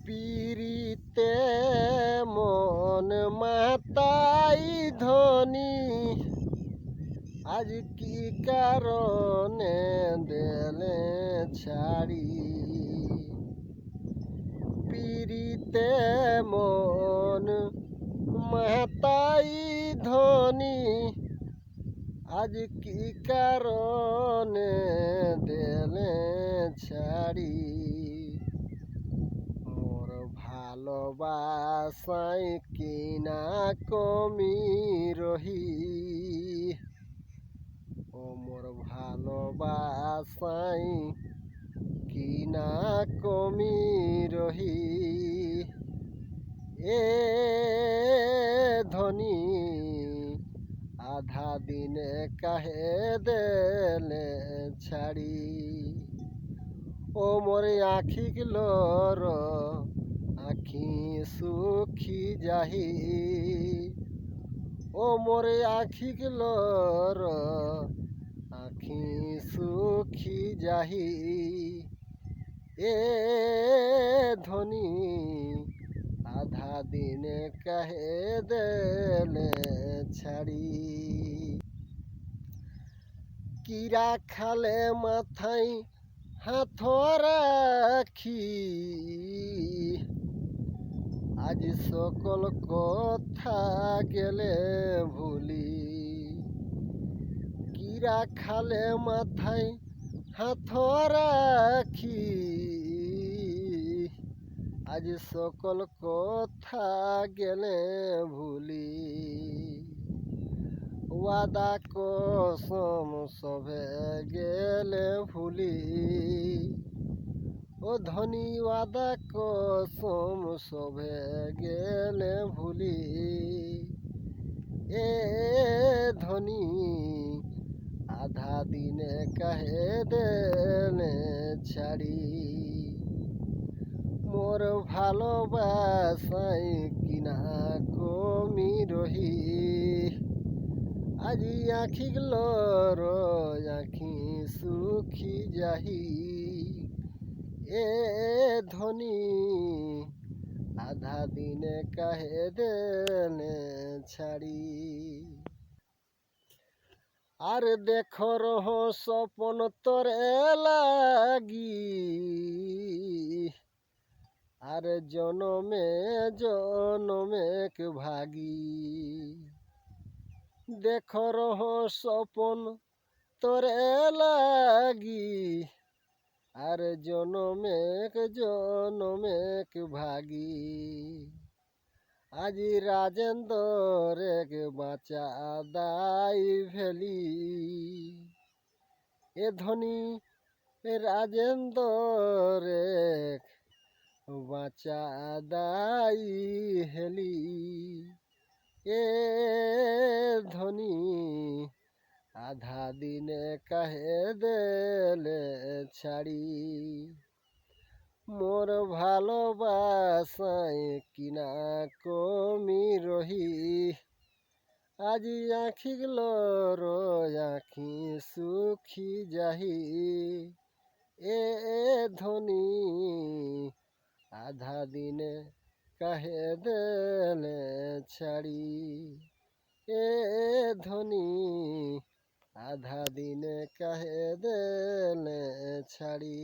পিরিতে মন মাতাই ধনী, আজ কি কারণে দেলে ছাড়ি। পিরিতে মন মাতাই ধনী, আজ কি কারণে দেলে ছাড়ি। মোর ভালোবাসায় কিনা কমি রহি, ও মোর ভালোবাসায় কিনা কমি রহি। এ ধনী আধা দিনে কাহে দেলে ছাড়ি। ও মোর আখিগুলোর আখি সুখী যাহি, ও মোর আখিগুলোর আখি সুখী যাহি। এ ধনী আধা দিনে কাহে দেলে ছাড়ি। কিরা খালে মাথায় হাত রাখি, আজ সকল কথা গেলে ভুলি। কিরা খালে মাথায় হাত রাখি, আজ সকল কথা গেলে ভুলি। ওয়াদা কসম সবে গেলে ভুলি, ও ধনী ওয়াদা কসম সবে গেলে ভুলি। এ ধনী আধা দিনে কাহে দেলে ছাড়ি। মোর ভালোবাসায় কিনা কমি রহি, আজি আখিগুলোর আখি সুখী যাহি। এ ধনী আধা দিনে কাহে দেলে ছাড়ি। আর দেখো রহ স্বপন তোরে লাগি, আর জনমে জনমেক ভাগি। দেখো রহ স্বপন তোরে লাগি, আর জনমেক জনমেক ভাগি। আজি রাজেন্দর এক বাঁচা দাই ভেলি। এ ধনী রাজেন্দর এক বাঁচা দাই হেলি। এ ধনী আধা দিনে কাহে দেলে ছাড়ি। মোর ভালোবাসায় কিনা কমি রহি, আজি আখিগুলোর আখি সুখী যাহি। এ ধনী আধা দিনে কাহে দেলে ছাড়ি। এ ধনী আধা দিনে কাহে দেলে ছাড়ি।